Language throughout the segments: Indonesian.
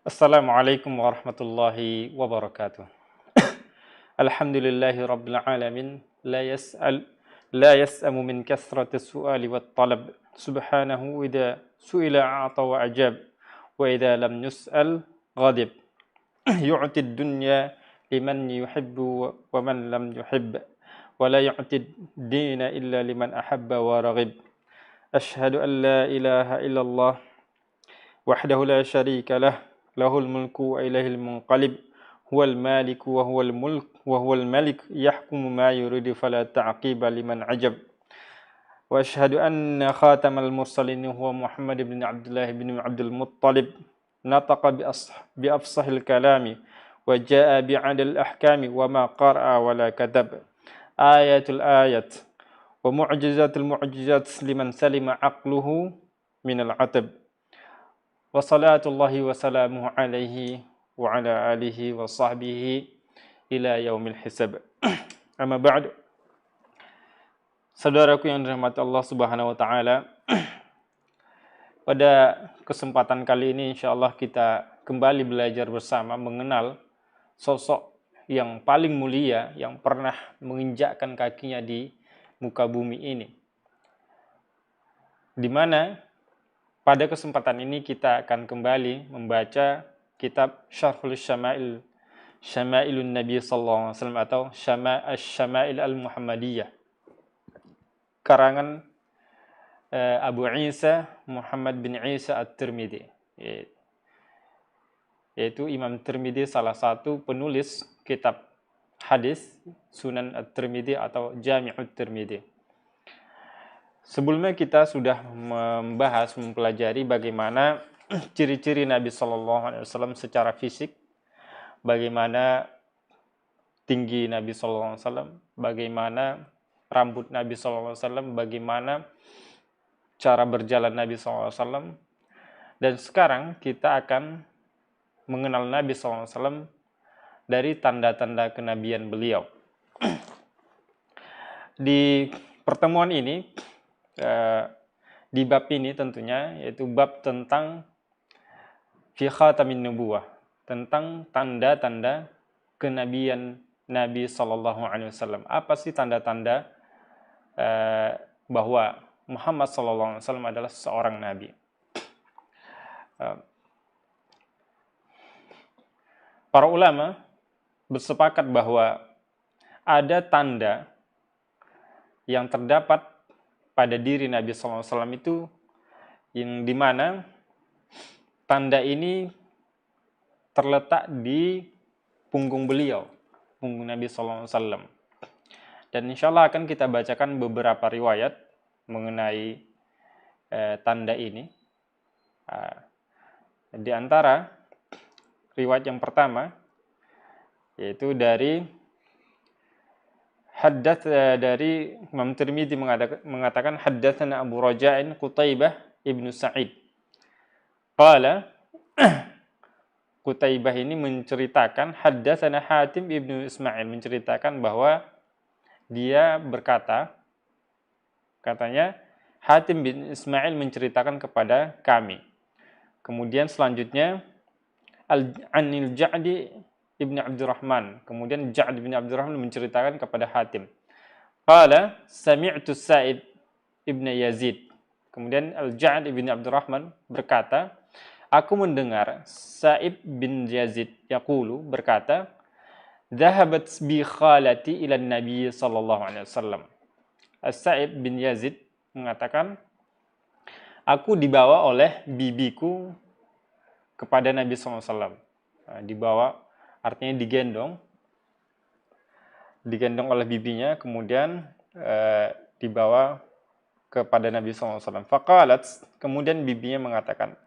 Assalamualaikum warahmatullahi wabarakatuh. Alhamdulillahi rabbil alamin. La yas'amu min kathrati su'ali wat talab. Subhanahu idza su'ila a'ta wa ajab. Wa idza lam yus'al ghadib. Yu'ti ad-dunya liman yuhibbu wa man lam yuhibb. Wa la yu'ti ad-dina illa liman ahabba wa raghib. Ashhadu an la ilaha illallah wahdahu la syarika lah. Lahul mulku wa ilaihil munqalib. Huwal maliku wa huwal mulk wa huwal malik yahkumu ma yuridu fala ta'qiba liman ajab. Wa asyhadu anna khatamal mursalin huwa Muhammad ibn Abdullah ibn Abdul Muttalib. Nataqa bi afsahil kalami wa jaa bi 'adil ahkami wa ma qara'a wa la kadab. Ayatul ayat wa mu'jizatul mu'jizat liman salima aqluhu minal 'atab. Wa salatullahi wa salamuhu alaihi wa ala alihi wa sahbihi ila yaumil hisab. Amma ba'du. Saudaraku yang dirahmati Allah Subhanahu wa taala, pada kesempatan kali ini insyaallah kita kembali belajar bersama mengenal sosok yang paling mulia yang pernah menginjakkan kakinya di muka bumi ini. Di mana pada kesempatan ini kita akan kembali membaca kitab Syarhul Syama'ilun Nabi sallallahu alaihi wasallam atau Syama'il al-Muhammadiyah. Karangan Abu Isa Muhammad bin Isa At-Tirmidzi. Yaitu Imam Tirmidzi salah satu penulis kitab hadis Sunan At-Tirmidzi atau Jami'ut Tirmidzi. Sebelumnya kita sudah mempelajari bagaimana ciri-ciri Nabi Shallallahu Alaihi Wasallam secara fisik, bagaimana tinggi Nabi Shallallahu Alaihi Wasallam, bagaimana rambut Nabi Shallallahu Alaihi Wasallam, bagaimana cara berjalan Nabi Shallallahu Alaihi Wasallam, dan sekarang kita akan mengenal Nabi Shallallahu Alaihi Wasallam dari tanda-tanda kenabian beliau. Di pertemuan ini, di bab ini tentunya, yaitu bab tentang fi khatamin nubuwah, tentang tanda-tanda kenabian Nabi Sallallahu Alaihi Wasallam. Apa sih tanda-tanda bahwa Muhammad Sallallahu Alaihi Wasallam adalah seorang Nabi? Para ulama bersepakat bahwa ada tanda yang terdapat pada diri Nabi SAW itu yang dimana tanda ini terletak di punggung beliau, punggung Nabi SAW. Dan insya Allah akan kita bacakan beberapa riwayat mengenai tanda ini. Di antara riwayat yang pertama yaitu dari dari Imam Tirmidzi mengatakan haddatsana Abu Raja'in Qutaibah ibnu Sa'id. Qala Qutaibah ini menceritakan haddatsana Hatim ibnu Ismail, menceritakan bahwa dia berkata, katanya Hatim bin Ismail menceritakan kepada kami. Kemudian selanjutnya Anil Ja'di Ibn Abdurrahman. Kemudian Ja'd bin Abdurrahman menceritakan kepada Hatim. Qala sami'tu Sa'id ibn Yazid. Kemudian Al-Ja'd bin Abdurrahman berkata, aku mendengar Sa'id bin Yazid yaqulu berkata, dhahabat bi khalati ila Nabi sallallahu alaihi wasallam. Sa'id bin Yazid mengatakan, aku dibawa oleh bibiku kepada Nabi sallallahu alaihi wasallam. Dibawa artinya digendong oleh bibinya, kemudian dibawa kepada Nabi SAW. Faqalat, kemudian bibinya mengatakan,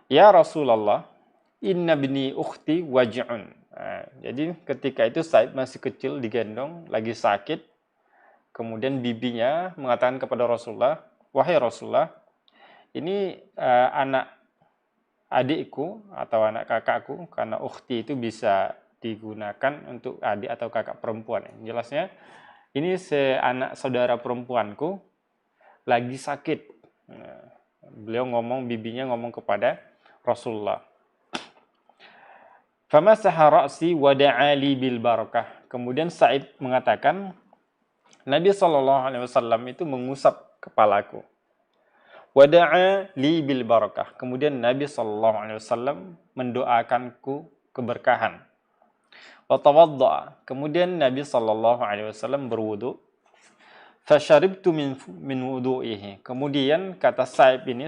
ya Rasulullah, inna bini ukhti waj'un. Jadi ketika itu Said masih kecil, digendong, lagi sakit. Kemudian bibinya mengatakan kepada Rasulullah, wahai Rasulullah, ini anak adikku atau anak kakakku, karena ukhti itu bisa digunakan untuk adik atau kakak perempuan. Jelasnya ini anak saudara perempuanku lagi sakit. Beliau bibinya ngomong kepada Rasulullah. Famasaha ra'si wa da'a li bil barakah. Kemudian Sa'id mengatakan, Nabi SAW itu mengusap kepalaku. Wa da'a li bil barakah. Kemudian Nabi SAW mendoakanku keberkahan. Wa tawadda'a. Kemudian Nabi SAW berwudu. Fasharibtu min wudu'ihi. Kemudian kata Sa'id bin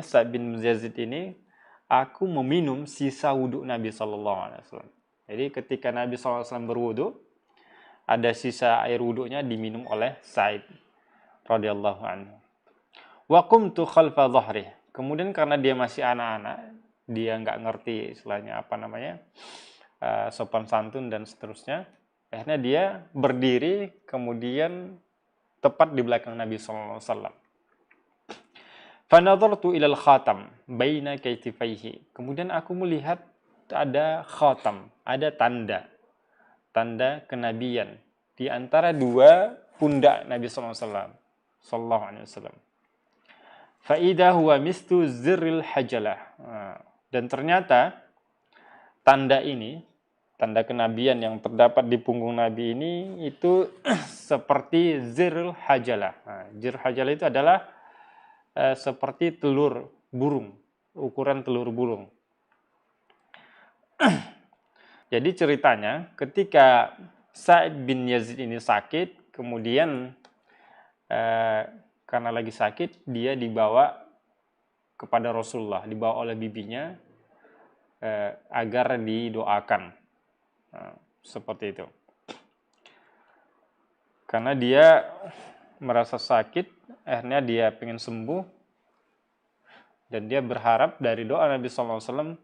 Yazid ini, aku meminum sisa wudhu Nabi SAW. Jadi ketika Nabi SAW berwudu, ada sisa air wudhunya diminum oleh Sa'id radhiyallahu anhu. Wa qumtu khalfa dhahri. Kemudian karena dia masih anak-anak, dia nggak ngerti istilahnya apa namanya, sopan santun dan seterusnya. Akhirnya dia berdiri, kemudian tepat di belakang Nabi SAW. Fanadhartu ilal khatam baina kaitifaihi. Kemudian aku melihat ada khatam, ada tanda kenabian di antara dua pundak Nabi SAW. Sallallahu alaihi wasallam. Fa idza huwa mistu zirril hajalah. Dan ternyata tanda ini, tanda kenabian yang terdapat di punggung Nabi ini itu seperti zirril hajalah. Zir hajalah itu adalah seperti telur burung, ukuran telur burung. Jadi ceritanya ketika Sa'id bin Yazid ini sakit, kemudian karena lagi sakit, dia dibawa kepada Rasulullah, dibawa oleh bibinya agar didoakan. Seperti itu. Karena dia merasa sakit, akhirnya dia pengen sembuh, dan dia berharap dari doa Nabi SAW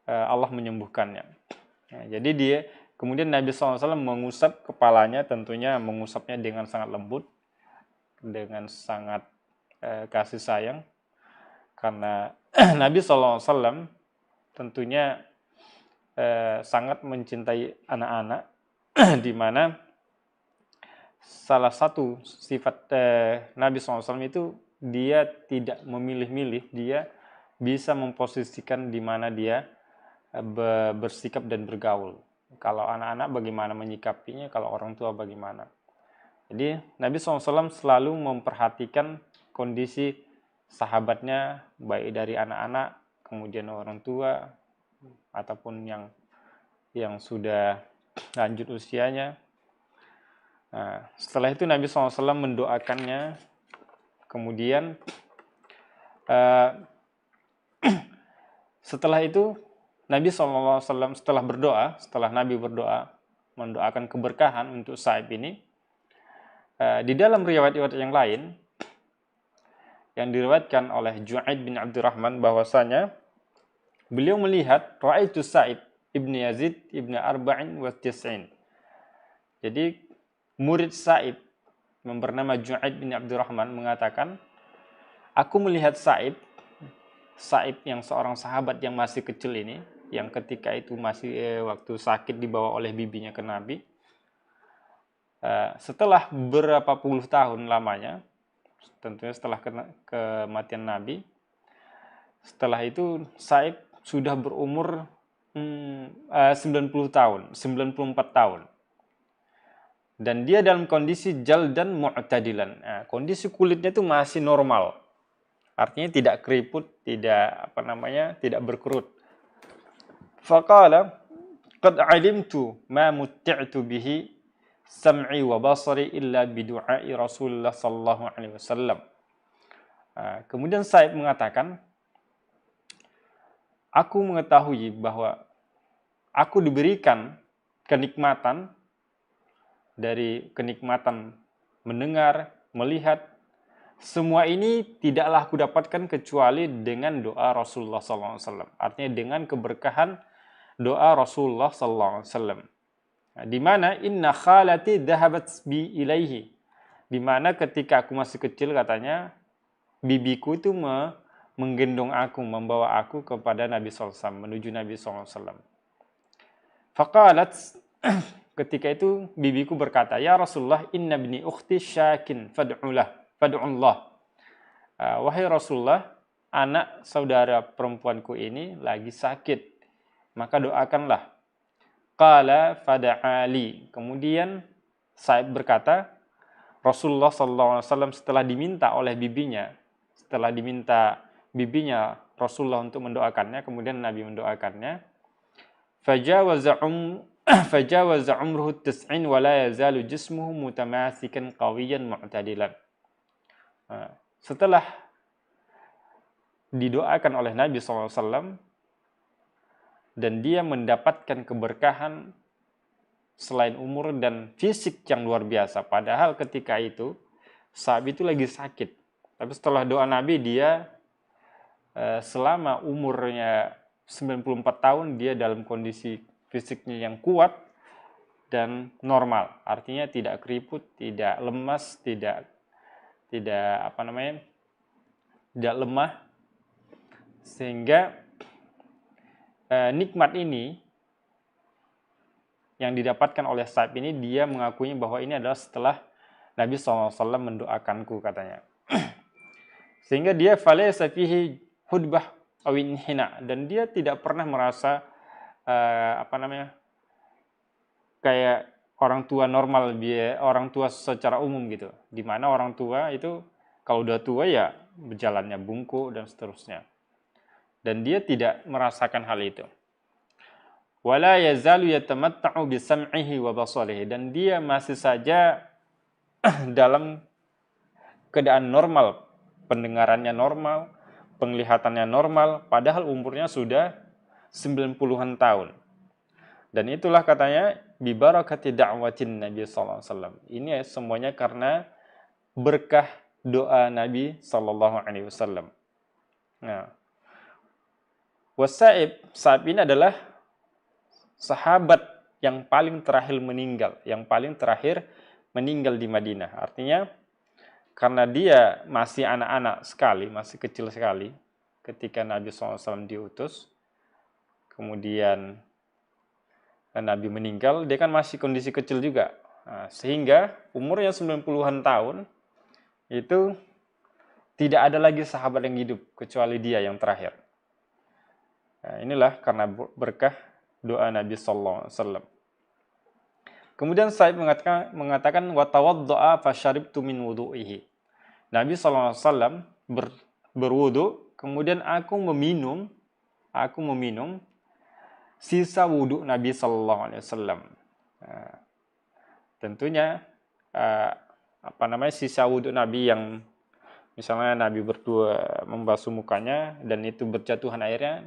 Allah menyembuhkannya. Jadi kemudian Nabi SAW mengusap kepalanya, tentunya mengusapnya dengan sangat lembut, dengan sangat kasih sayang, karena Nabi SAW tentunya sangat mencintai anak-anak, di mana salah satu sifat Nabi SAW itu dia tidak memilih-milih, dia bisa memposisikan di mana dia bersikap dan bergaul. Kalau anak-anak bagaimana menyikapinya, kalau orang tua bagaimana. Jadi Nabi SAW selalu memperhatikan kondisi sahabatnya, baik dari anak-anak, kemudian orang tua, ataupun yang sudah lanjut usianya. Nah, setelah itu Nabi SAW mendoakannya. Kemudian setelah itu Nabi SAW setelah Nabi berdoa, mendoakan keberkahan untuk Sa'ib ini, di dalam riwayat-riwayat yang lain yang diriwayatkan oleh Ju'aid bin Abdurrahman bahwasanya beliau melihat ra'aitu Sa'ib ibn Yazid ibn Arba'in wa Tis'in. Jadi murid Sa'ib yang bernama Ju'aid bin Abdurrahman mengatakan, aku melihat Sa'ib yang seorang sahabat yang masih kecil ini, yang ketika itu masih waktu sakit dibawa oleh bibinya ke Nabi. Setelah berapa puluh tahun lamanya, tentunya setelah kematian Nabi, setelah itu Sa'ib sudah berumur 90 tahun, 94 tahun. Dan dia dalam kondisi jaldan mu'tadilan. Kondisi kulitnya itu masih normal. Artinya tidak keriput, tidak berkerut. Faqala qad alimtu ma mutti'tu bihi sam'i wa basari illa bidu'ai Rasulullah sallallahu alaihi wasallam. Kemudian Sa'id mengatakan, aku mengetahui bahwa aku diberikan kenikmatan mendengar, melihat. Semua ini tidaklah aku dapatkan kecuali dengan doa Rasulullah SAW. Artinya dengan keberkahan doa Rasulullah SAW. Di mana inna khalati dhahabat bi ilaihi. Di mana ketika aku masih kecil katanya, bibiku itu menggendong aku, membawa aku kepada Nabi SAW, menuju Nabi SAW. Faqalat, ketika itu bibiku berkata, ya Rasulullah, inna bni ukhti syakin fad'ullah. Wahai Rasulullah, anak saudara perempuanku ini lagi sakit, maka doakanlah. Qala fada'ali. Kemudian Sa'ib berkata, Rasulullah SAW setelah diminta oleh bibinya, Rasulullah untuk mendoakannya, kemudian Nabi mendoakannya. Fajawaza umruhu tis'in wa la yazalu jismuhu mutamasikan qawiyan mu'tadilan. Setelah didoakan oleh Nabi SAW dan dia mendapatkan keberkahan selain umur dan fisik yang luar biasa. Padahal ketika itu Sa'ib itu lagi sakit. Tapi setelah doa Nabi, dia selama umurnya 94 tahun dia dalam kondisi fisiknya yang kuat dan normal. Artinya tidak keriput, tidak lemas, tidak lemah. Sehingga nikmat ini yang didapatkan oleh Sa'ib ini, dia mengakuinya bahwa ini adalah setelah Nabi SAW mendoakanku, katanya. Sehingga dia falaysa fihi hudbah awin hina, dan dia tidak pernah merasa kayak orang tua normal, orang tua secara umum gitu. Dimana orang tua itu kalau udah tua ya berjalannya bungkuk dan seterusnya. Dan dia tidak merasakan hal itu. Wala yazalu yatamatta'u bisam'ihi wa basarihi, dan dia masih saja dalam keadaan normal, pendengarannya normal, penglihatannya normal, padahal umurnya sudah 90-an tahun. Dan itulah katanya bi barakati da'watin Nabi sallallahu alaihi wasallam. Ini semuanya karena berkah doa Nabi sallallahu alaihi wasallam. Nah, Sa'ib ini adalah sahabat yang paling terakhir meninggal di Madinah. Artinya karena dia masih anak-anak sekali, masih kecil sekali ketika Nabi SAW diutus, kemudian Nabi meninggal, dia kan masih kondisi kecil juga. Nah, sehingga umurnya 90-an tahun itu tidak ada lagi sahabat yang hidup kecuali dia yang terakhir. Nah, inilah karena berkah doa Nabi sallallahu alaihi wasallam. Kemudian Sa'ib mengatakan wa tawaddaa fasyaribtu min wudu'ihi. Nabi sallallahu alaihi wasallam berwudu, kemudian aku meminum sisa wudu Nabi sallallahu alaihi wasallam. Tentunya sisa wudu Nabi yang misalnya Nabi berdua membasuh mukanya dan itu berjatuhan airnya,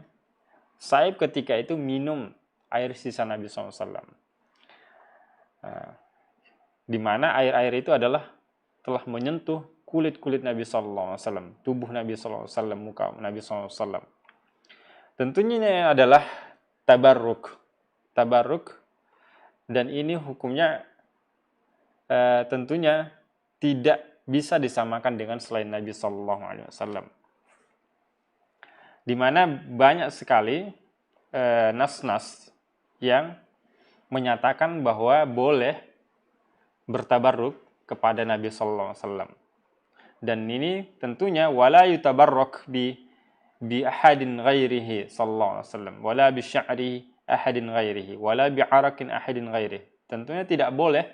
Sa'ib ketika itu minum air sisa Nabi SAW. Di mana air-air itu adalah telah menyentuh kulit-kulit Nabi SAW, tubuh Nabi SAW, muka Nabi SAW. Tentunya ini adalah tabarruk, dan ini hukumnya tentunya tidak bisa disamakan dengan selain Nabi SAW. Di mana banyak sekali nas-nas yang menyatakan bahwa boleh bertabarruk kepada Nabi sallallahu alaihi wasallam. Dan ini tentunya wala yutabarrak bi ahadin ghairihi sallallahu alaihi wasallam, wala bi sya'ri ahadin ghairihi, wala bi arakin ahadin ghairihi. Tentunya tidak boleh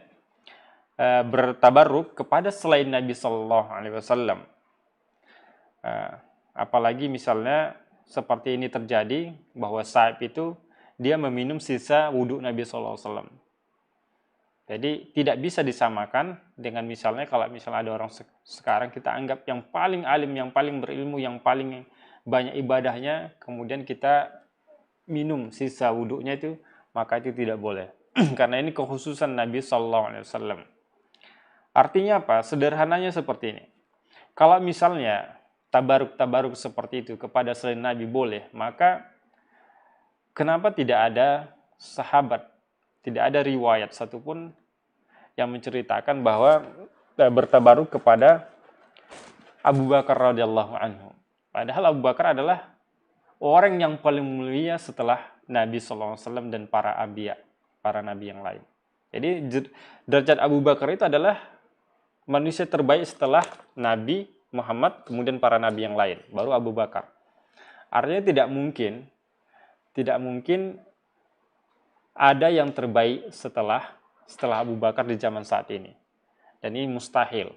bertabarruk kepada selain Nabi sallallahu alaihi wasallam. Apalagi misalnya seperti ini terjadi bahwa Sa'ib itu dia meminum sisa wudhu Nabi SAW. Jadi tidak bisa disamakan dengan misalnya kalau misalnya ada orang sekarang kita anggap yang paling alim, yang paling berilmu, yang paling banyak ibadahnya, kemudian kita minum sisa wudhunya itu, maka itu tidak boleh. Karena ini kekhususan Nabi SAW. Artinya apa? Sederhananya seperti ini. Kalau misalnya tabaruk seperti itu kepada selain Nabi boleh, maka kenapa tidak ada sahabat, tidak ada riwayat satupun yang menceritakan bahwa bertabaruk kepada Abu Bakar radhiyallahu anhu. Padahal Abu Bakar adalah orang yang paling mulia setelah Nabi SAW dan para anbiya, para nabi yang lain. Jadi derajat Abu Bakar itu adalah manusia terbaik setelah Nabi Muhammad, kemudian para nabi yang lain, baru Abu Bakar. Artinya tidak mungkin ada yang terbaik setelah Abu Bakar di zaman saat ini. Dan ini mustahil.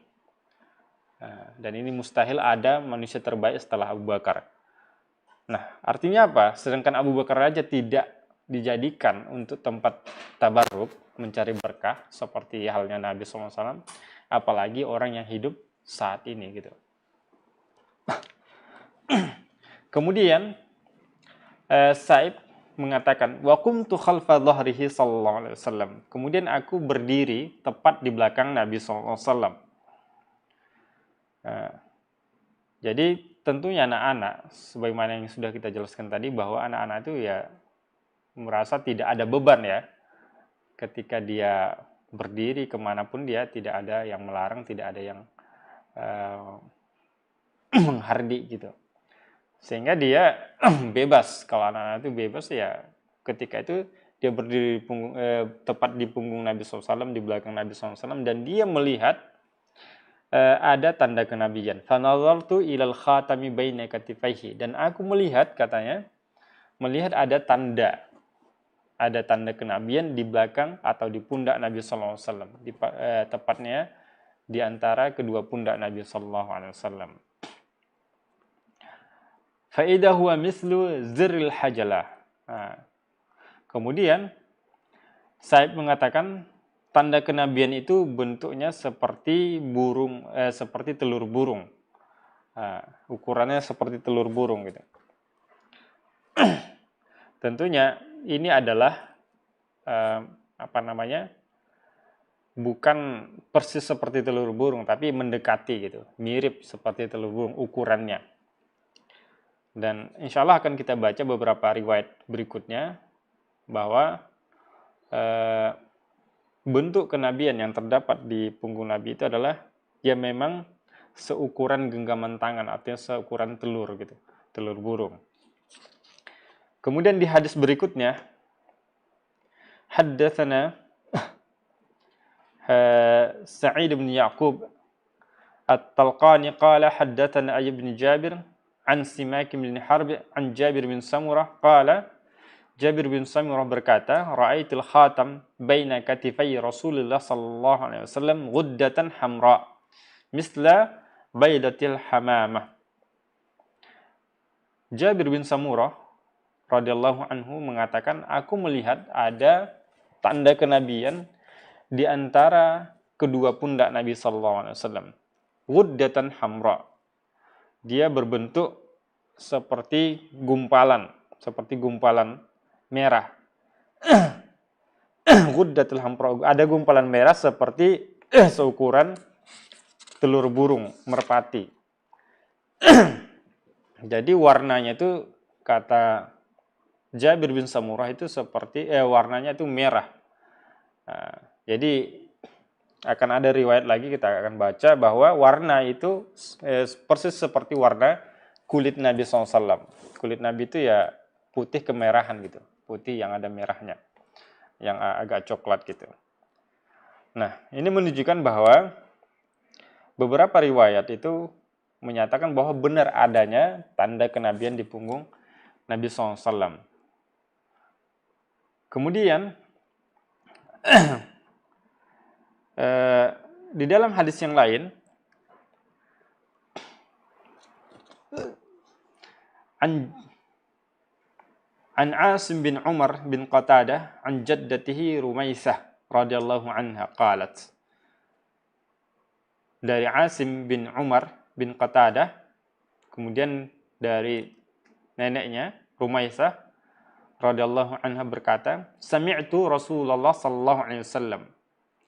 Dan ini mustahil ada manusia terbaik setelah Abu Bakar. Nah, artinya apa? Sedangkan Abu Bakar aja tidak dijadikan untuk tempat tabarruk, mencari berkah, seperti halnya Nabi SAW, apalagi orang yang hidup saat ini gitu. Kemudian Sa'ib mengatakan, wa qumtu khalfa dhahrihi sallallahu alaihi wasallam. Kemudian aku berdiri tepat di belakang Nabi sallallahu alaihi wasallam. Jadi tentunya anak-anak, sebagaimana yang sudah kita jelaskan tadi, bahwa anak-anak itu ya merasa tidak ada beban ya. Ketika dia berdiri kemanapun dia, tidak ada yang melarang, tidak ada yang menghardik gitu. Sehingga dia bebas. Kalau anak-anak itu bebas ya ketika itu dia berdiri tepat di punggung Nabi SAW, di belakang Nabi SAW, dan dia melihat ada tanda kenabian. Fanazartu ilal khatami baina katifaihi. Dan aku melihat, katanya, melihat ada tanda kenabian di belakang atau di pundak Nabi SAW. Tepatnya di antara kedua pundak Nabi SAW. Faidah huwa mislu ziril hajalah. Kemudian Sa'ib mengatakan tanda kenabian itu bentuknya seperti burung, seperti telur burung. Ukurannya seperti telur burung gitu. Tentunya ini adalah bukan persis seperti telur burung, tapi mendekati gitu, mirip seperti telur burung ukurannya. Dan insya Allah akan kita baca beberapa riwayat berikutnya bahwa bentuk kenabian yang terdapat di punggung Nabi itu adalah ya memang seukuran genggaman tangan, artinya seukuran telur gitu, telur burung. Kemudian di hadis berikutnya, haddatsana Sa'id bin Ya'qub At-Talqani qala haddatsana Ayyub bin Jabir an Simak bin Harb an Jabir bin Samurah qala Jabir bin Samurah berkata, ra'aitul khatam baina katifai Rasulullah sallallahu alaihi wasallam ghuddatan hamra misla baidatil hamamah. Jabir bin Samurah radhiyallahu anhu mengatakan, aku melihat ada tanda kenabian di antara kedua pundak Nabi sallallahu alaihi wasallam. Ghuddatan hamra. Dia berbentuk seperti gumpalan merah. Ghuddatul hamra. Ada gumpalan merah seperti seukuran telur burung merpati. Jadi warnanya itu, kata Jabir bin Samurah, itu seperti warnanya itu merah. Jadi akan ada riwayat lagi kita akan baca bahwa warna itu persis seperti warna kulit Nabi SAW. Kulit Nabi itu ya putih kemerahan gitu, putih yang ada merahnya, yang agak coklat gitu. Nah, ini menunjukkan bahwa beberapa riwayat itu menyatakan bahwa benar adanya tanda kenabian di punggung Nabi SAW. Kemudian di dalam hadis yang lain, an Asim bin Umar bin Qatadah an jaddatihi Rumaisah radhiyallahu anha qalat. Dari Asim bin Umar bin Qatadah, kemudian dari neneknya Rumaisah radhiyallahu anha berkata, sami'tu Rasulullah sallallahu alaihi wasallam.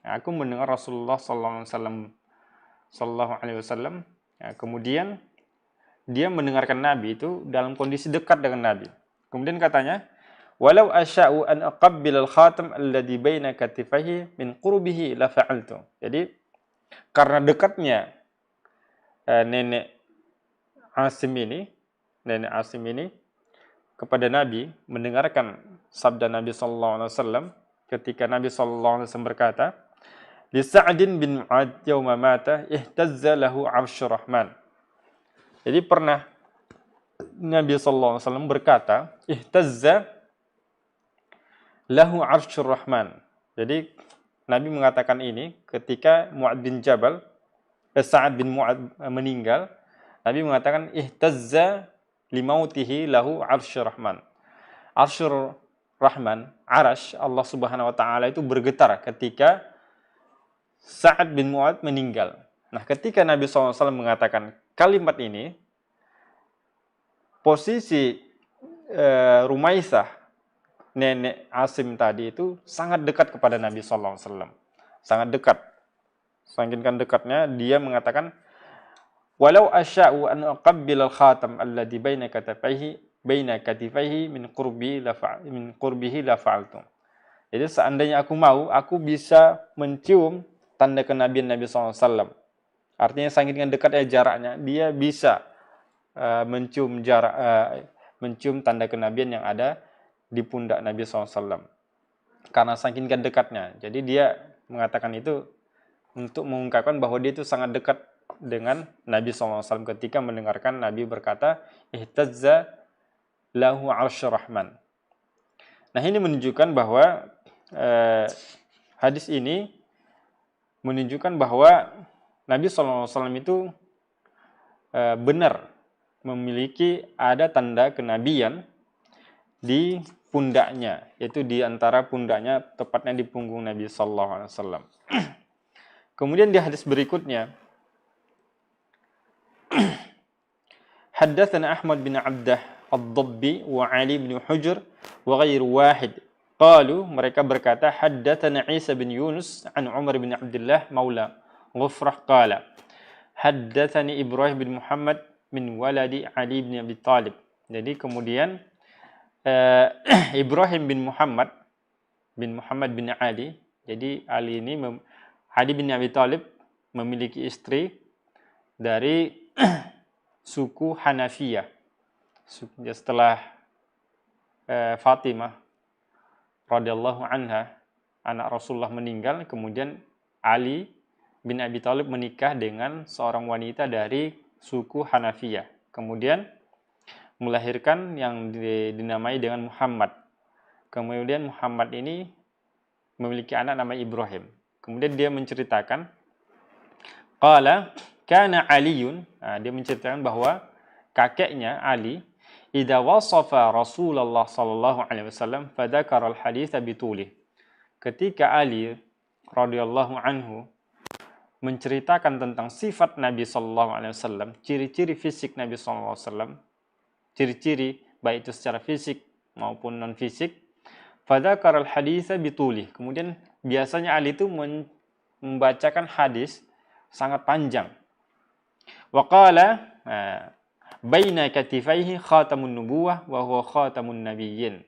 Aku mendengar Rasulullah sallallahu alaihi wasallam. Kemudian dia mendengarkan Nabi itu dalam kondisi dekat dengan Nabi. Kemudian katanya, walau asya'u an aqabbil al-khatam alladhi baina katifaihi min qurbihi la fa'altu. Jadi karena dekatnya nenek Asim ini kepada Nabi, mendengarkan sabda Nabi sallallahu alaihi wasallam ketika Nabi sallallahu alaihi wasallam berkata, li Sa'din bin Mu'adz yauma mata ihtazza lahu 'arsyur rahman. Jadi pernah Nabi sallallahu alaihi wasallam berkata, ihtazza lahu arsyur rahman. Jadi Nabi mengatakan ini ketika Sa'ad bin Mu'ad meninggal, Nabi mengatakan ihtazza limautihi lahu arsyur rahman. Arsyur rahman, arash Allah Subhanahu wa taala itu bergetar ketika Sa'ad bin Mu'ad meninggal. Nah, ketika Nabi SAW mengatakan kalimat ini, posisi Rumaisah, nenek Asim tadi itu sangat dekat kepada Nabi SAW. Sangat dekat. Saking dekatnya, dia mengatakan, walau asya'u an uqabbil al-khatam alladhi baina katifaihi min qurbihi la fa'altu. Jadi seandainya aku mau, aku bisa mencium tanda kenabian Nabi SAW. Artinya saking dekatnya jaraknya, dia bisa mencium tanda kenabian yang ada di pundak Nabi SAW. Karena saking dekatnya. Jadi dia mengatakan itu untuk mengungkapkan bahwa dia itu sangat dekat dengan Nabi SAW ketika mendengarkan Nabi berkata, ihtazza lahu arsyur rahman. Nah, ini menunjukkan bahwa hadis ini menunjukkan bahwa Nabi SAW itu benar memiliki ada tanda kenabian di pundaknya, yaitu di antara pundaknya, tepatnya di punggung Nabi SAW. Kemudian di hadis berikutnya, Haddatsana Ahmad bin Abdah Ad-Dabbi wa Ali bin Hujr wa ghairu wahid. Qalu, mereka berkata, Haddatsana Isa bin Yunus an Umar bin Abdullah maula Ghufrah qala, Haddatsani Ibrahim bin Muhammad min waladi Ali bin Abi Talib. Jadi kemudian Ibrahim bin Muhammad bin Ali. Jadi Ali bin Abi Talib memiliki istri dari suku Hanafiyah. Setelah Fatimah radhiyallahu anha, anak Rasulullah meninggal, kemudian Ali bin Abi Talib menikah dengan seorang wanita dari suku Hanafiyah. Kemudian melahirkan yang dinamai dengan Muhammad. Kemudian Muhammad ini memiliki anak namanya Ibrahim. Kemudian dia menceritakan, qala kana Aliun, dia menceritakan bahwa kakeknya Ali, idza wasafa Rasulullah sallallahu alaihi wasallam fadzakara al-hadits bitulih. Ketika Ali radhiyallahu anhu menceritakan tentang sifat Nabi sallallahu alaihi wasallam, ciri-ciri fisik Nabi sallallahu alaihi wasallam, ciri-ciri baik itu secara fisik maupun non fisik, fadzakara al-hadits bitulih. Kemudian biasanya Ali itu membacakan hadis sangat panjang. Wa qala baina katifaihi khatamun nubuwah wa huwa khatamun nabiyyin.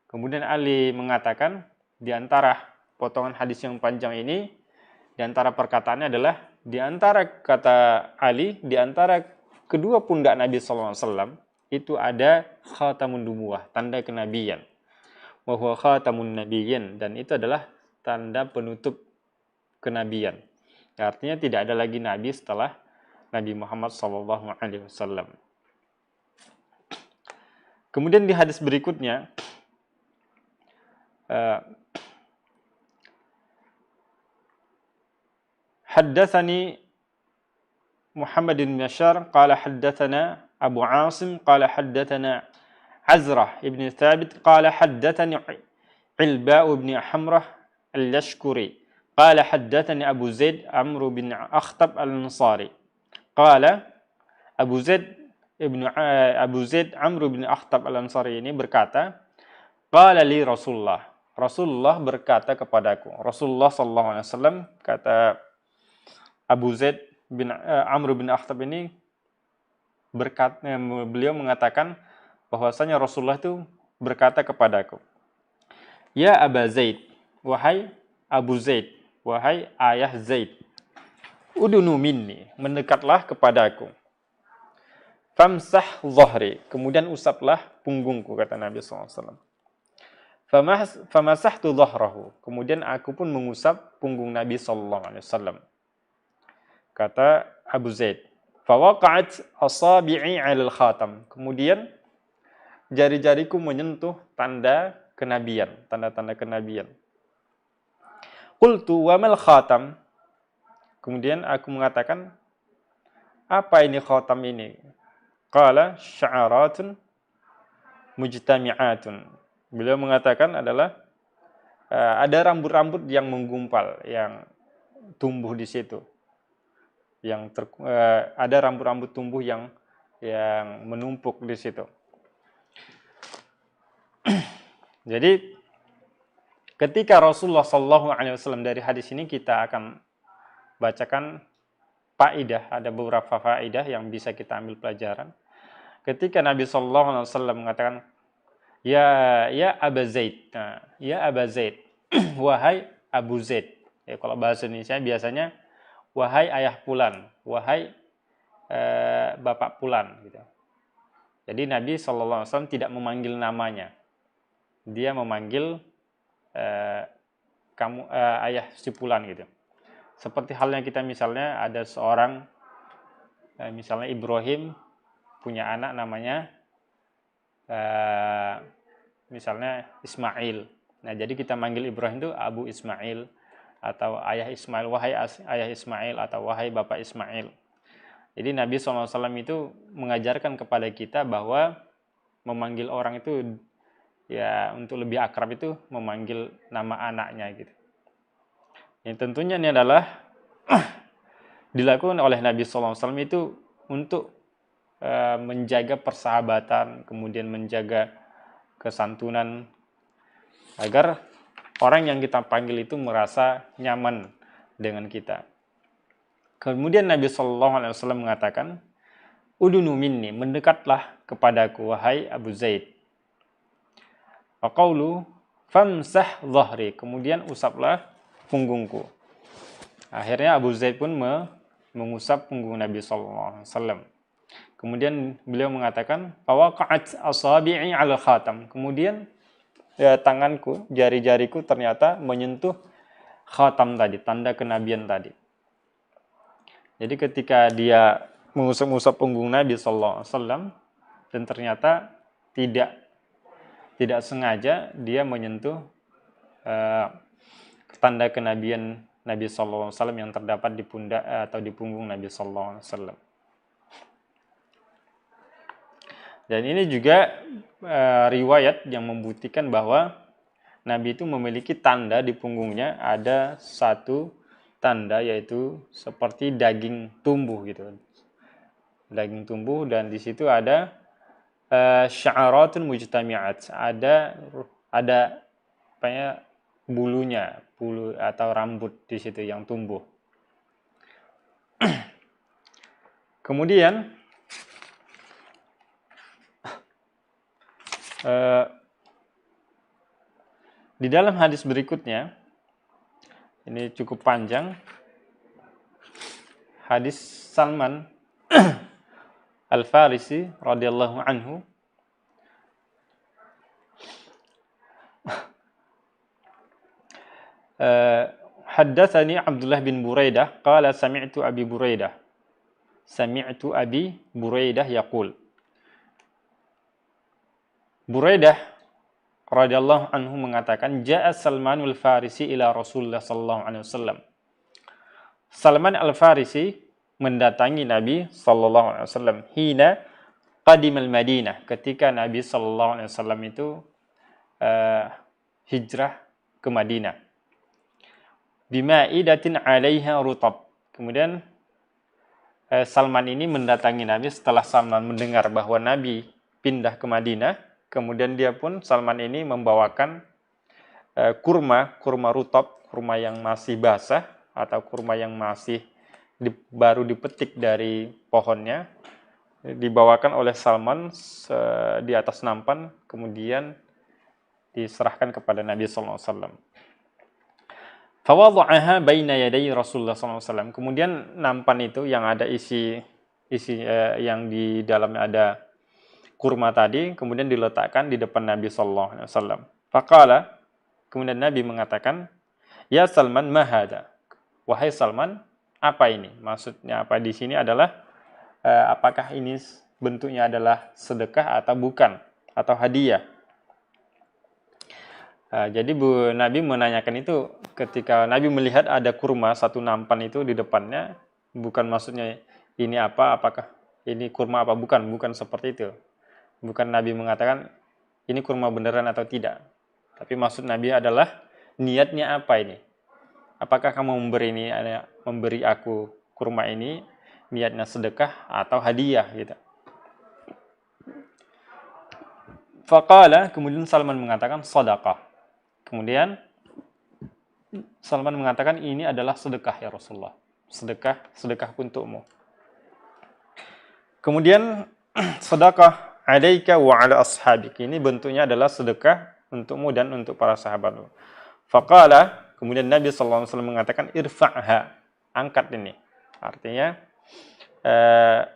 Kemudian Ali mengatakan di antara potongan hadis yang panjang ini, di antara perkataannya adalah di antara kata Ali, di antara kedua pundak Nabi sallallahu alaihi wasallam itu ada khatamun nubuwah, tanda kenabian. Wa huwa khatamun nabiyyin, dan itu adalah tanda penutup kenabian. Artinya tidak ada lagi nabi setelah Nabi Muhammad sallallahu alaihi wasallam. Kemudian di hadis berikutnya Haddatsani Muhammad bin Bashar qala haddatsana Abu Asim qala haddatsana Azrah ibn Thabit qala haddatsani Ilba ibn Hamrah al-Yashkuri qala haddatsani Abu Zaid Amr bin Akhtab al-Ansari qala Abu Zaid Amr bin Akhtab al-Ansari ini berkata, qala li Rasulullah berkata kepadaku. Rasulullah sallallahu alaihi wasallam, kata Abu Zaid bin Amr bin Akhtab ini beliau mengatakan bahwasanya Rasulullah itu berkata kepadaku, ya Aba Zaid, wahai Abu Zaid, wahai ayah Zaid, udunu minni, mendekatlah kepadaku. Famsah dhahri, kemudian usaplah punggungku, kata Nabi SAW. Famasahtu dhahrahu, kemudian aku pun mengusap punggung Nabi SAW. Kata Abu Zaid, fawaqa'at asabi'i 'alal khatam, kemudian jari-jariku menyentuh tanda kenabian, tanda-tanda kenabian. Qultu wa mal khatam? Kemudian aku mengatakan, apa ini khatam ini? Qala sya'aratun mujtami'atun. Beliau mengatakan adalah ada rambut-rambut yang menggumpal, yang tumbuh di situ. Ada rambut-rambut tumbuh yang menumpuk di situ. Jadi ketika Rasulullah SAW dari hadis ini kita akan bacakan faidah, ada beberapa faidah yang bisa kita ambil pelajaran. Ketika Nabi SAW mengatakan, ya Aba Zaid, nah, ya Aba Zaid, wahai Abu Zaid. Ya, kalau bahasa Indonesia biasanya wahai ayah Fulan, wahai bapak Fulan, gitu. Jadi Nabi SAW tidak memanggil namanya, dia memanggil kamu ayah si Fulan, gitu. Seperti halnya kita misalnya ada seorang, misalnya Ibrahim punya anak namanya misalnya Ismail. Nah, jadi kita manggil Ibrahim itu Abu Ismail atau ayah Ismail, wahai ayah Ismail atau wahai bapak Ismail. Jadi Nabi SAW itu mengajarkan kepada kita bahwa memanggil orang itu ya untuk lebih akrab itu memanggil nama anaknya gitu. Yang tentunya ini adalah dilakukan oleh Nabi SAW itu untuk menjaga persahabatan, kemudian menjaga kesantunan, agar orang yang kita panggil itu merasa nyaman dengan kita. Kemudian Nabi SAW mengatakan, udunu minni, mendekatlah kepadaku wahai Abu Zaid. Wa qawlu famsah dhahri, kemudian usaplah punggungku. Akhirnya Abu Zaid pun mengusap punggung Nabi SAW. Kemudian beliau mengatakan, fawaqa'at asabi'i 'ala khatam. Kemudian tanganku, jari-jariku ternyata menyentuh khatam tadi, tanda kenabian tadi. Jadi ketika dia mengusap-usap punggung Nabi SAW dan ternyata tidak sengaja dia menyentuh tanda kenabian Nabi SAW yang terdapat di pundak atau di punggung Nabi SAW. Dan ini juga riwayat yang membuktikan bahwa Nabi itu memiliki tanda di punggungnya, ada satu tanda yaitu seperti daging tumbuh gitu. Daging tumbuh, dan di situ ada sya'aratun mujtami'at, ada bulunya, bulu atau rambut di situ yang tumbuh. Kemudian di dalam hadis berikutnya, ini cukup panjang, hadis Salman Al-Farisi radhiyallahu anhu, haddatsani Abdullah bin Buraidah qala sami'tu Abi Buraidah yaqul. Buraidah radhiyallahu anhu mengatakan, ja'a Salmanul Farisi ila Rasulullah sallallahu alaihi wasallam. Salman Al-Farisi mendatangi Nabi sallallahu alaihi wasallam hina qadimal Madinah, ketika Nabi sallallahu alaihi wasallam itu hijrah ke Madinah. Bima'idatin 'alaiha rutab. Kemudian Salman ini mendatangi Nabi setelah Salman mendengar bahwa Nabi pindah ke Madinah. Kemudian dia pun, Salman ini, membawakan kurma rutab, kurma yang masih basah atau kurma yang masih baru dipetik dari pohonnya, dibawakan oleh Salman di atas nampan, kemudian diserahkan kepada Nabi SAW. Fawadha'aha baina yaday Rasulullah SAW. Kemudian nampan itu yang ada isi yang di dalamnya ada kurma tadi, kemudian diletakkan di depan Nabi SAW. Faqala, kemudian Nabi mengatakan, ya Salman, ma hadha? Wahai Salman, apa ini? Maksudnya apa di sini adalah apakah ini bentuknya adalah sedekah atau bukan, atau hadiah? Jadi Nabi menanyakan itu ketika Nabi melihat ada kurma satu nampan itu di depannya, bukan maksudnya ini apa, apakah ini kurma apa, bukan seperti itu. Bukan Nabi mengatakan ini kurma beneran atau tidak. Tapi maksud Nabi adalah niatnya apa ini? Apakah kamu memberi aku kurma ini niatnya sedekah atau hadiah gitu. Faqala, kemudian Salman mengatakan sedekah. Kemudian Salman mengatakan ini adalah sedekah ya Rasulullah. Sedekah untukmu. Kemudian sedekah alaika wa ala ashabik. Ini bentuknya adalah sedekah untukmu dan untuk para sahabatmu. Faqala, kemudian Nabi SAW mengatakan irfa'ha, angkat ini. Artinya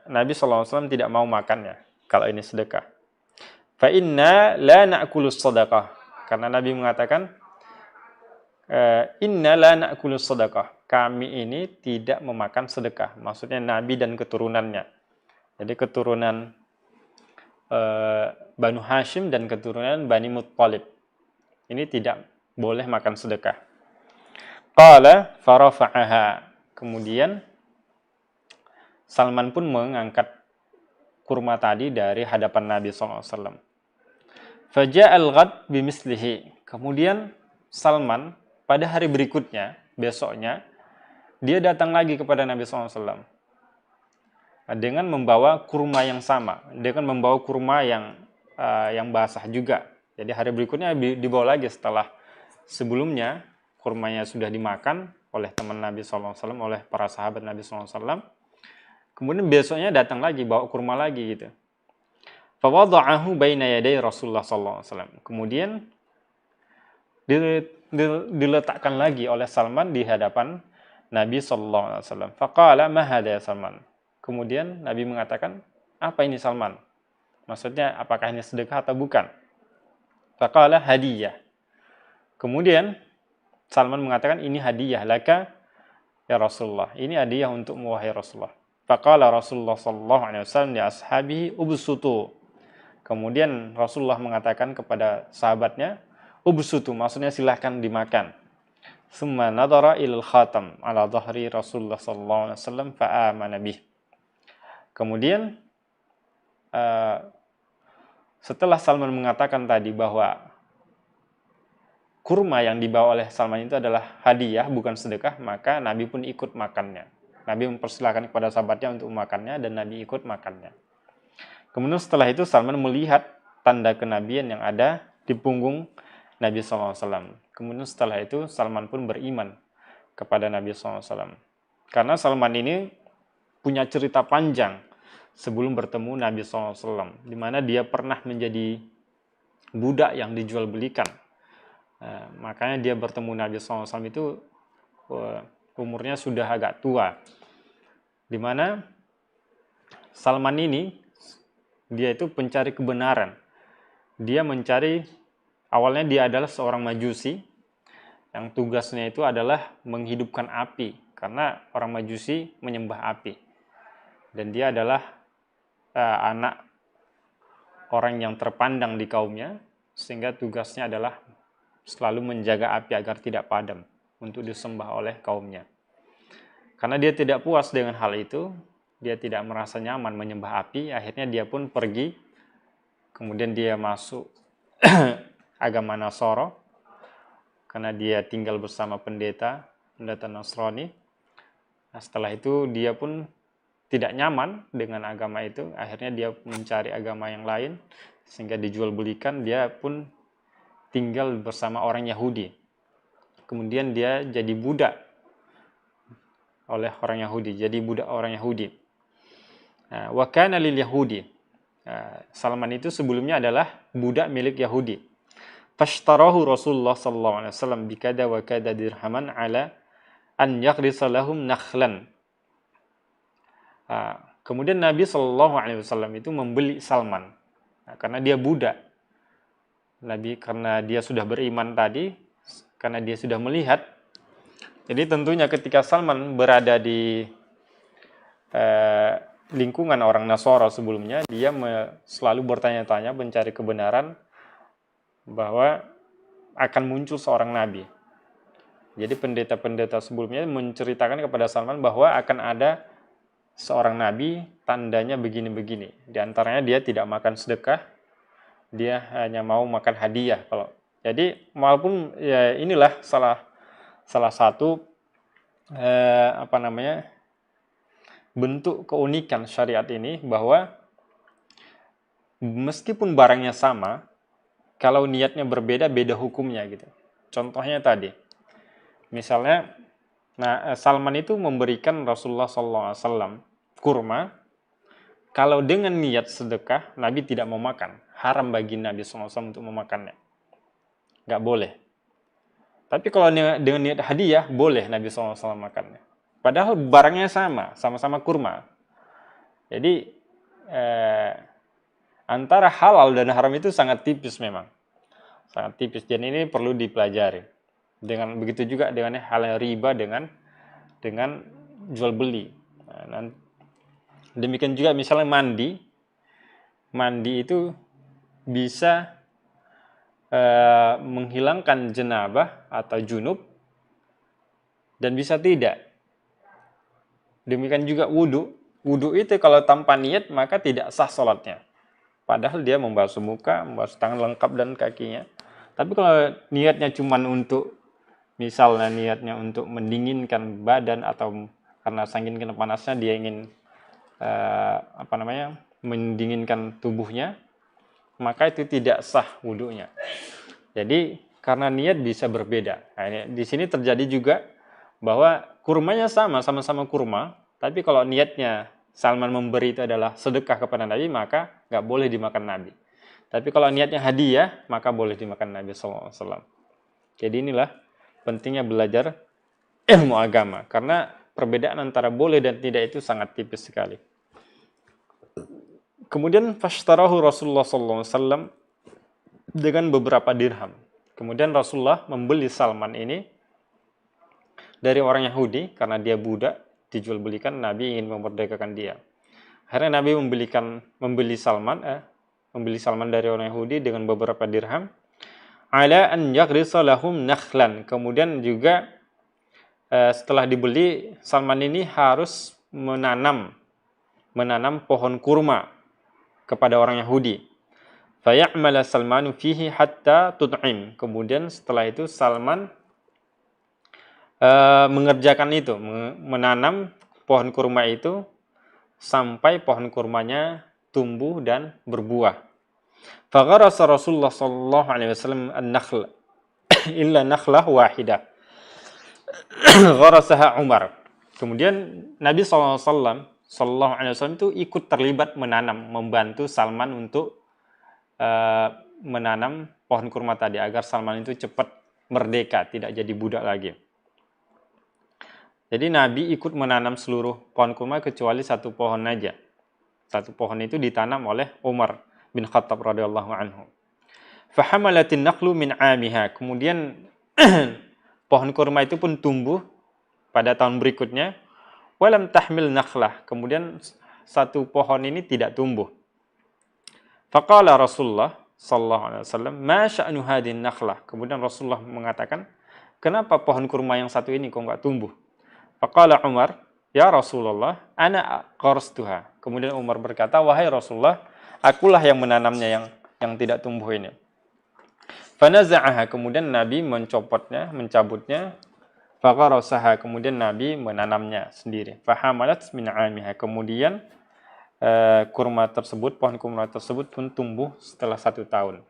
Nabi SAW tidak mau makannya kalau ini sedekah. Fa inna la na'kulu sedekah. Karena Nabi mengatakan inna la na'kulu sedekah. Kami ini tidak memakan sedekah. Maksudnya Nabi dan keturunannya. Jadi keturunan Banu Hashim dan keturunan Bani Muttalib. Ini tidak boleh makan sedekah. Qala farafa'aha. Kemudian Salman pun mengangkat kurma tadi dari hadapan Nabi SAW. Faja'al ghad bimislihi. Kemudian Salman pada hari berikutnya, besoknya, dia datang lagi kepada Nabi SAW. Dengan membawa kurma yang sama. Dengan membawa kurma yang basah juga. Jadi hari berikutnya dibawa lagi setelah sebelumnya kurmanya sudah dimakan oleh teman Nabi SAW, oleh para sahabat Nabi SAW. Kemudian besoknya datang lagi, bawa kurma lagi gitu. Fawada'ahu baina yaday Rasulullah SAW. Kemudian diletakkan lagi oleh Salman di hadapan Nabi SAW. Faqala ma hadha ya Salman. Kemudian Nabi mengatakan, apa ini Salman? Maksudnya apakah ini sedekah atau bukan? Faqala hadiyah. Kemudian Salman mengatakan ini hadiah laka ya Rasulullah. Ini hadiah untukmu wahai Rasulullah. Faqala Rasulullah sallallahu alaihi wasallam li ashabihi ubsutu. Kemudian Rasulullah mengatakan kepada sahabatnya, ubsutu, maksudnya silahkan dimakan. Summa nadara ilal khatam ala dhahri Rasulullah sallallahu alaihi wasallam fa amana bih. Kemudian setelah Salman mengatakan tadi bahwa kurma yang dibawa oleh Salman itu adalah hadiah bukan sedekah, maka Nabi pun ikut makannya. Nabi mempersilahkan kepada sahabatnya untuk makannya dan Nabi ikut makannya. Kemudian setelah itu Salman melihat tanda kenabian yang ada di punggung Nabi SAW. Kemudian setelah itu Salman pun beriman kepada Nabi SAW. Karena Salman ini punya cerita panjang sebelum bertemu Nabi SAW. Di mana dia pernah menjadi budak yang dijual belikan. Makanya dia bertemu Nabi SAW itu umurnya sudah agak tua. Di mana Salman ini dia itu pencari kebenaran. Dia mencari, awalnya dia adalah seorang majusi yang tugasnya itu adalah menghidupkan api karena orang majusi menyembah api. Dan dia adalah anak orang yang terpandang di kaumnya, sehingga tugasnya adalah selalu menjaga api agar tidak padam untuk disembah oleh kaumnya. Karena dia tidak puas dengan hal itu, dia tidak merasa nyaman menyembah api, akhirnya dia pun pergi, kemudian dia masuk agama Nasoro, karena dia tinggal bersama pendeta Nasrani. Nah, setelah itu dia pun tidak nyaman dengan agama itu, akhirnya dia mencari agama yang lain, sehingga dijual belikan, dia pun tinggal bersama orang Yahudi. Kemudian dia jadi budak oleh orang Yahudi, jadi budak orang Yahudi. Wa kana lil Yahudi. Salman itu sebelumnya adalah budak milik Yahudi. Fashtarahu Rasulullah sallallahu alaihi wasallam bikada wa kada dirhaman ala an yaghrisa lahum nakhlan. Kemudian Nabi sallallahu alaihi wasallam itu membeli Salman. Karena dia budak. Nabi karena dia sudah beriman tadi, karena dia sudah melihat. Jadi tentunya ketika Salman berada di lingkungan orang Nasara sebelumnya, dia selalu bertanya-tanya, mencari kebenaran bahwa akan muncul seorang nabi. Jadi pendeta-pendeta sebelumnya menceritakan kepada Salman bahwa akan ada seorang nabi, tandanya begini-begini. Di antaranya dia tidak makan sedekah, dia hanya mau makan hadiah. Jadi walaupun ya inilah salah satu bentuk keunikan syariat ini, bahwa meskipun barangnya sama, kalau niatnya berbeda, beda hukumnya gitu. Contohnya tadi, misalnya, Salman itu memberikan Rasulullah SAW kurma, kalau dengan niat sedekah, Nabi tidak mau makan. Haram bagi Nabi SAW untuk memakannya. Nggak boleh. Tapi kalau dengan niat hadiah, boleh Nabi SAW makannya. Padahal barangnya sama-sama kurma. Jadi, antara halal dan haram itu sangat tipis memang. Sangat tipis, dan ini perlu dipelajari. Dengan begitu juga dengan hal riba dengan jual beli. Demikian juga misalnya mandi itu bisa menghilangkan jenabah atau junub, dan bisa tidak. Demikian juga wudhu itu kalau tanpa niat maka tidak sah sholatnya, padahal dia membasuh muka, membasuh tangan lengkap dan kakinya. Tapi kalau niatnya cuma untuk, misalnya niatnya untuk mendinginkan badan, atau karena saking kena panasnya dia ingin mendinginkan tubuhnya, maka itu tidak sah wudhunya. Jadi karena niat bisa berbeda. Nah, di sini terjadi juga bahwa kurmanya sama-sama kurma, tapi kalau niatnya Salman memberi itu adalah sedekah kepada Nabi, maka nggak boleh dimakan Nabi. Tapi kalau niatnya hadiah, maka boleh dimakan Nabi SAW. Jadi inilah pentingnya belajar ilmu agama, karena perbedaan antara boleh dan tidak itu sangat tipis sekali. Kemudian fashtarahu Rasulullah SAW dengan beberapa dirham. Kemudian Rasulullah membeli Salman ini dari orang Yahudi, karena dia budak, dijual belikan. Nabi ingin memerdekakan dia. Akhirnya Nabi membeli Salman dari orang Yahudi dengan beberapa dirham. Ala an yaghrisa lahum nakhlan. Kemudian juga setelah dibeli, Salman ini harus menanam pohon kurma kepada orang Yahudi. Faya'mala Salmanu fihi hatta tut'im. Kemudian setelah itu Salman mengerjakan itu, menanam pohon kurma itu sampai pohon kurmanya tumbuh dan berbuah. Fagharasa Rasulullah sallallahu alaihi wasallam an-nakhl illa nakhlah wahidah. Gharasaha Umar. Kemudian Nabi SAW itu ikut terlibat membantu Salman untuk menanam pohon kurma tadi, agar Salman itu cepat merdeka, tidak jadi budak lagi. Jadi Nabi ikut menanam seluruh pohon kurma kecuali satu pohon aja. Satu pohon itu ditanam oleh Umar bin Khattab radhiyallahu anhu. Fahamalatin naqlu min 'amiha. Kemudian pohon kurma itu pun tumbuh pada tahun berikutnya. Walam tahmil nakhlah. Kemudian satu pohon ini tidak tumbuh. Faqala Rasulullah sallallahu alaihi wasallam, "Ma sya'nu hadhihi nakhlah?" Kemudian Rasulullah mengatakan, "Kenapa pohon kurma yang satu ini kok enggak tumbuh?" Faqala Umar, "Ya Rasulullah, ana qarstuha." Kemudian Umar berkata, "Wahai Rasulullah, akulah yang menanamnya yang tidak tumbuh ini." Fanaza'aha. Kemudian Nabi mencabutnya. Faqarasaha. Kemudian Nabi menanamnya sendiri. Fahamalat min 'amiha. Kemudian pohon kurma tersebut pun tumbuh setelah 1 tahun.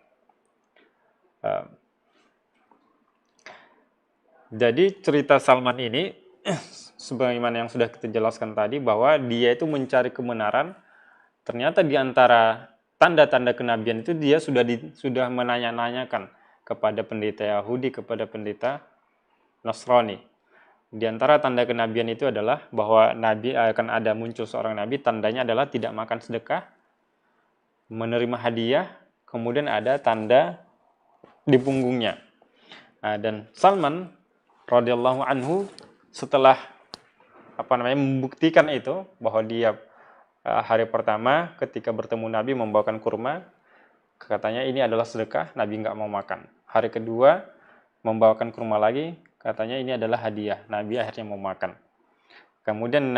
Jadi cerita Salman ini sebagaimana yang sudah kita jelaskan tadi, bahwa dia itu mencari kebenaran. Ternyata di antara tanda-tanda kenabian itu dia sudah menanya-nanyakan kepada pendeta Yahudi, kepada pendeta Nasrani. Di antara tanda kenabian itu adalah bahwa Nabi akan ada muncul seorang Nabi, tandanya adalah tidak makan sedekah, menerima hadiah, kemudian ada tanda di punggungnya. Dan Salman radhiyallahu anhu setelah membuktikan itu, bahwa dia hari pertama ketika bertemu Nabi membawakan kurma, katanya ini adalah sedekah, Nabi nggak mau makan. Hari kedua membawakan kurma lagi, katanya ini adalah hadiah. Nabi akhirnya mau makan. Kemudian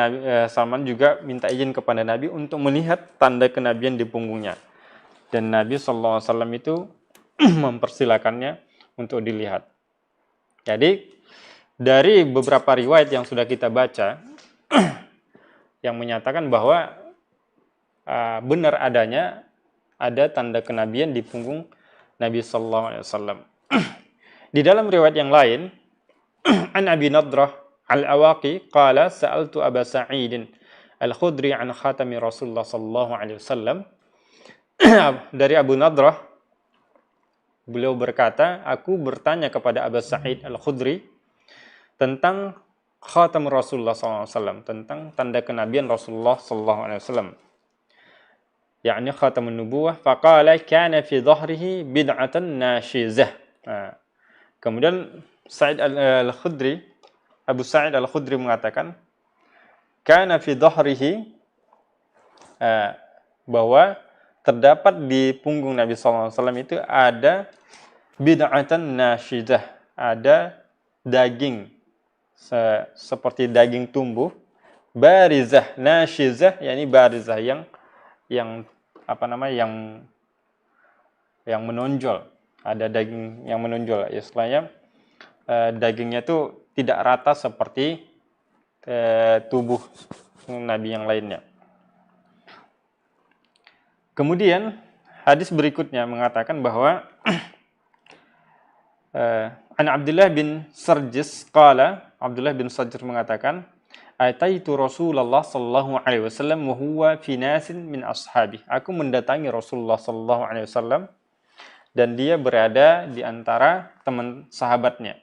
Salman juga minta izin kepada Nabi untuk melihat tanda kenabian di punggungnya. Dan Nabi SAW itu mempersilakannya untuk dilihat. Jadi dari beberapa riwayat yang sudah kita baca yang menyatakan bahwa benar adanya ada tanda kenabian di punggung Nabi SAW. Di dalam riwayat yang lain, an Abi Nadrah Al-Awaqi qala sa'altu Aba Sa'id Al-Khudri an khatami Rasulullah sallallahu alaihi wasallam. Dari Abu Nadrah, beliau berkata, aku bertanya kepada Aba Sa'id Al-Khudri tentang khatam Rasulullah sallallahu alaihi wasallam, tentang tanda kenabian Rasulullah sallallahu alaihi wasallam, yakni khatamun nubuwah. Faqala kana fi dhahrihi bid'atan nashizah. Kemudian Sa'id Al-Khudri, Abu Sa'id Al-Khudri mengatakan, kana fi dhahrihi, bahwa terdapat di punggung Nabi SAW itu ada bid'atan nashidah, ada daging seperti daging tumbuh, barizah, nashizah, yakni barizah yang yang menonjol, ada daging yang menonjol. Istilahnya dagingnya itu tidak rata seperti tubuh Nabi yang lainnya. Kemudian hadis berikutnya mengatakan bahwa an Abdullah bin Sarjis qala, Abdullah bin Sarjis mengatakan, ataitu Rasulullah sallallahu alaihi wasallam wa huwa fi nasin min ashabi. Aku mendatangi Rasulullah sallallahu alaihi wasallam dan dia berada di antara teman sahabatnya.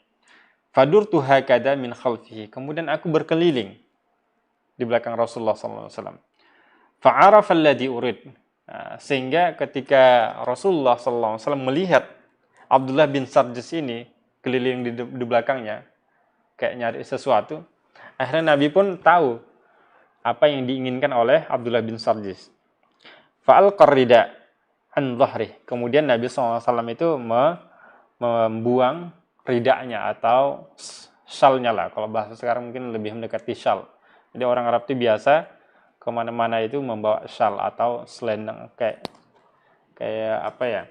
Fadurtu hakada min khalfihi. Kemudian aku berkeliling di belakang Rasulullah sallallahu alaihi wasallam. Fa'arafa alladhi urid. Sehingga ketika Rasulullah sallallahu alaihi wasallam melihat Abdullah bin Sarjis ini keliling di belakangnya kayak nyari sesuatu, akhirnya Nabi pun tahu apa yang diinginkan oleh Abdullah bin Sarjis. Fa'al qarrida an dhahri. Kemudian Nabi sallallahu alaihi wasallam itu membuang ridanya atau shalnya lah. Kalau bahasa sekarang mungkin lebih mendekati shal. Jadi orang Arab itu biasa kemana-mana itu membawa shal atau selendang kayak apa ya?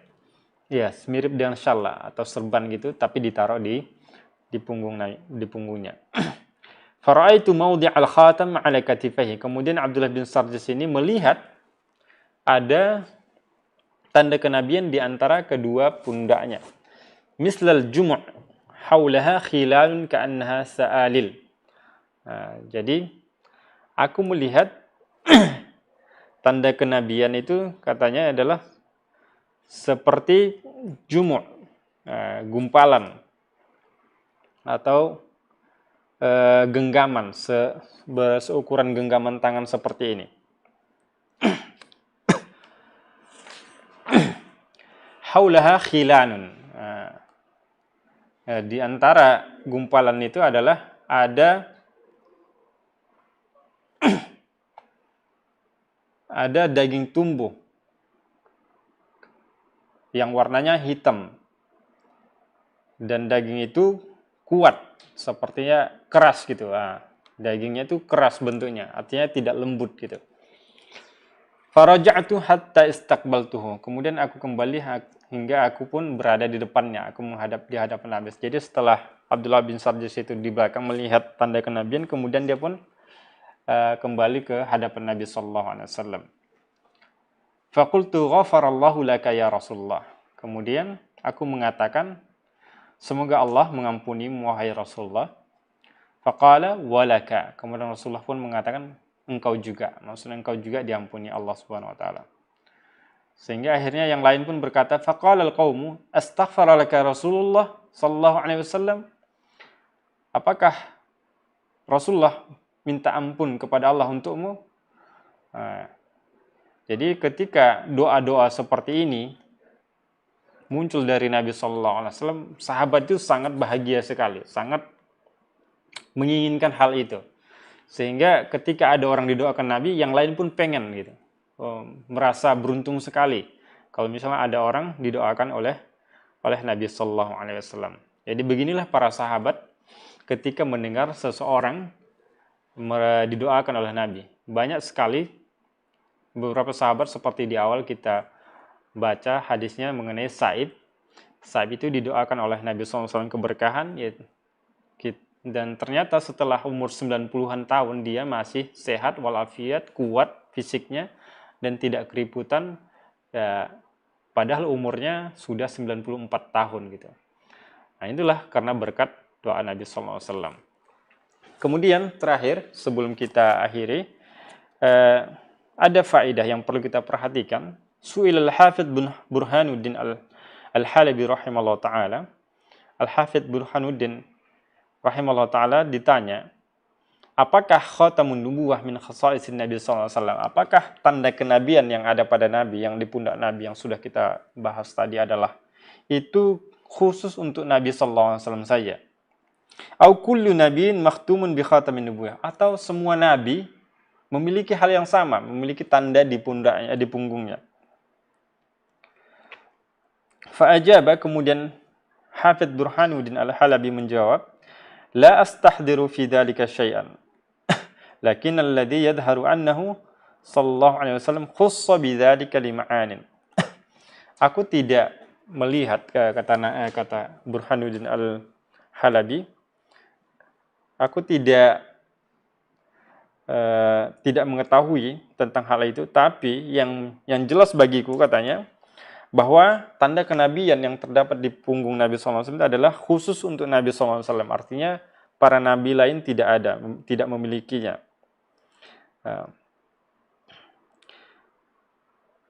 Ya, mirip dengan shal lah atau serban gitu, tapi ditaruh di punggungnya. Faraitu mawdi'al khatam 'ala katifaihi. Kemudian Abdullah bin Sarjis ini melihat ada tanda kenabian di antara kedua pundaknya. Mislal jumu' haulaha khilalun ka'annaha sa'alil. Jadi aku melihat tanda kenabian itu katanya adalah seperti jumu', gumpalan atau genggaman, seukuran genggaman tangan seperti ini. Haulaha khilanun. Di antara gumpalan itu adalah ada daging tumbuh yang warnanya hitam, dan daging itu kuat, sepertinya keras gitu. Dagingnya itu keras bentuknya, artinya tidak lembut gitu. Faraja'tu hatta istaqbaltuhu. Kemudian aku kembali hingga aku pun berada di depannya, aku menghadap di hadapan Nabi. Jadi setelah Abdullah bin Sarjis itu di belakang melihat tanda kenabian, kemudian dia pun kembali ke hadapan Nabi sallallahu alaihi wasallam. Faqultu ghafarallahu laka ya Rasulullah. Kemudian aku mengatakan, semoga Allah mengampuni wahai Rasulullah. Faqala walaka. Kemudian Rasulullah pun mengatakan, engkau juga. Maksudnya engkau juga diampuni Allah Subhanahu wa taala. Sehingga akhirnya yang lain pun berkata, faqala al-qaumu astaghfara laka Rasulullah sallallahu alaihi wasallam. Apakah Rasulullah minta ampun kepada Allah untukmu? Jadi ketika doa-doa seperti ini muncul dari Nabi sallallahu alaihi wasallam, sahabat itu sangat bahagia sekali, sangat menginginkan hal itu. Sehingga ketika ada orang didoakan Nabi, yang lain pun pengen gitu. Merasa beruntung sekali kalau misalnya ada orang didoakan oleh Nabi sallallahu alaihi wasallam. Jadi beginilah para sahabat ketika mendengar seseorang didoakan oleh Nabi. Banyak sekali beberapa sahabat seperti di awal kita baca hadisnya mengenai Sa'ib. Sa'ib itu didoakan oleh Nabi SAW keberkahan, dan ternyata setelah umur 90-an tahun dia masih sehat walafiat, kuat fisiknya dan tidak keriputan, ya, padahal umurnya sudah 94 tahun gitu. Nah, itulah karena berkat doa Nabi SAW. Kemudian terakhir sebelum kita akhiri, ada faedah yang perlu kita perhatikan. Su'ilal Hafidz Burhanuddin Al-Halabi rahimahullah ta'ala. Al-Hafidz Burhanuddin rahimahullah ta'ala ditanya, apakah khatamun nubuwah min khasaisin Nabi SAW? Apakah tanda kenabian yang ada pada Nabi, yang di pundak Nabi yang sudah kita bahas tadi adalah itu khusus untuk Nabi SAW saja? Au kullu nabiin makhtumun bi khatamin nubuwah, atau semua nabi memiliki hal yang sama, memiliki tanda di pundaknya, di punggungnya. Fa ajaba, kemudian Hafidz Burhanuddin Al-Halabi menjawab, la astahdiru fi dzalika syai'an, lakin alladhi yadhharu annahu sallallahu alaihi wasallam khussa bi dzalika lima'anin. Aku tidak melihat, kata Burhanuddin Al-Halabi, aku tidak mengetahui tentang hal itu, tapi yang jelas bagiku, katanya, bahwa tanda kenabian yang terdapat di punggung Nabi SAW adalah khusus untuk Nabi SAW. Artinya para nabi lain tidak memilikinya.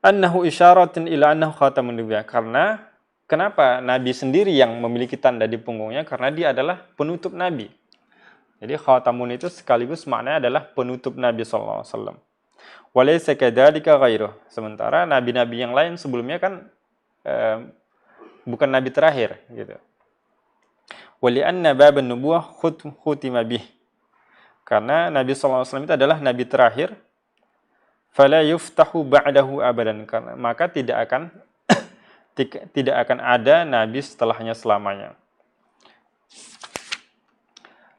Annahu isyaratin ila annahu khatamun nubuwah. Karena kenapa Nabi sendiri yang memiliki tanda di punggungnya? Karena dia adalah penutup Nabi. Jadi khatamun itu sekaligus maknanya adalah penutup Nabi SAW. Walaysa kadzalika ghairuh. Sementara nabi-nabi yang lain sebelumnya kan bukan nabi terakhir gitu. Wali anna baban nubuwah khutima bih. Karena Nabi SAW itu adalah nabi terakhir. Fala yuftahu ba'dahu abadan. Karena maka tidak akan ada nabi setelahnya selamanya.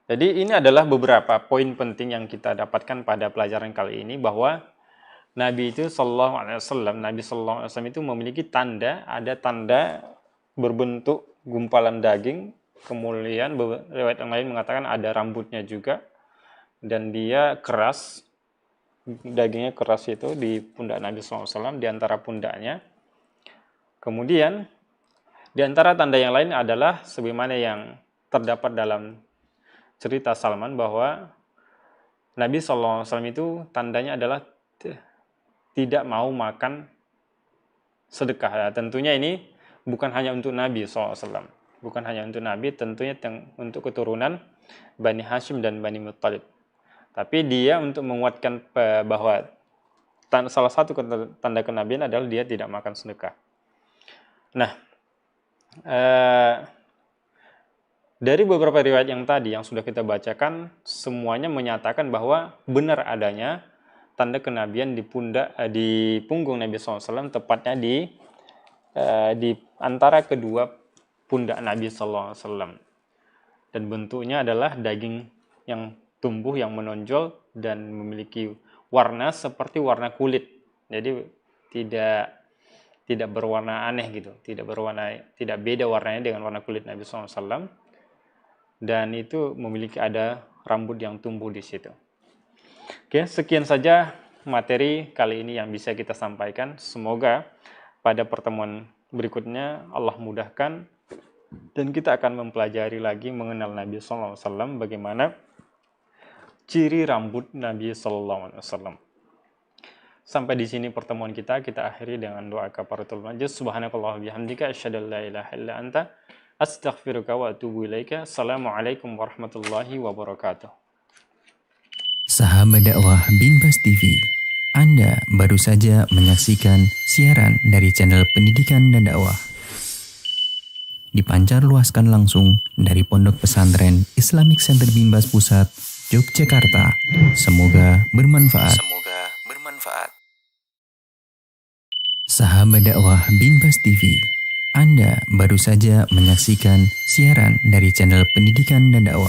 Jadi ini adalah beberapa poin penting yang kita dapatkan pada pelajaran kali ini, bahwa Nabi itu Nabi Sallallahu Alaihi Wasallam itu memiliki tanda, ada tanda berbentuk gumpalan daging, kemudian riwayat yang lain mengatakan ada rambutnya juga, dan dia keras, dagingnya keras itu di pundak Nabi Sallallahu Alaihi Wasallam, di antara pundaknya. Kemudian di antara tanda yang lain adalah sebagaimana yang terdapat dalam cerita Salman, bahwa Nabi SAW itu tandanya adalah tidak mau makan sedekah. Ya, tentunya ini bukan hanya untuk Nabi SAW, bukan hanya untuk Nabi, tentunya untuk keturunan Bani Hashim dan Bani Muttalib. Tapi dia untuk menguatkan bahwa salah satu tanda kenabian adalah dia tidak makan sedekah. Nah, dari beberapa riwayat yang tadi yang sudah kita bacakan, semuanya menyatakan bahwa benar adanya tanda kenabian di punggung Nabi SAW, tepatnya di antara kedua pundak Nabi SAW. Dan bentuknya adalah daging yang tumbuh, yang menonjol, dan memiliki warna seperti warna kulit. Jadi tidak berwarna aneh gitu, tidak beda warnanya dengan warna kulit Nabi SAW. Dan itu memiliki ada rambut yang tumbuh di situ. Oke, sekian saja materi kali ini yang bisa kita sampaikan. Semoga pada pertemuan berikutnya Allah mudahkan dan kita akan mempelajari lagi mengenal Nabi SAW, bagaimana ciri rambut Nabi SAW. Sampai di sini pertemuan kita akhiri dengan doa kafaratul majlis. Subhanakallah bihamdika asyhadu an la ilaha illa anta astaghfiruka wa atubu ilaika. Assalamualaikum warahmatullahi wabarakatuh. Sahabat dakwah Binbas TV, Anda baru saja menyaksikan siaran dari channel pendidikan dan dakwah. Dipancar luaskan langsung dari Pondok Pesantren Islamic Center Binbas Pusat, Yogyakarta. Semoga bermanfaat. Sahabat dakwah Binbas TV, Anda baru saja menyaksikan siaran dari channel Pendidikan dan Dakwah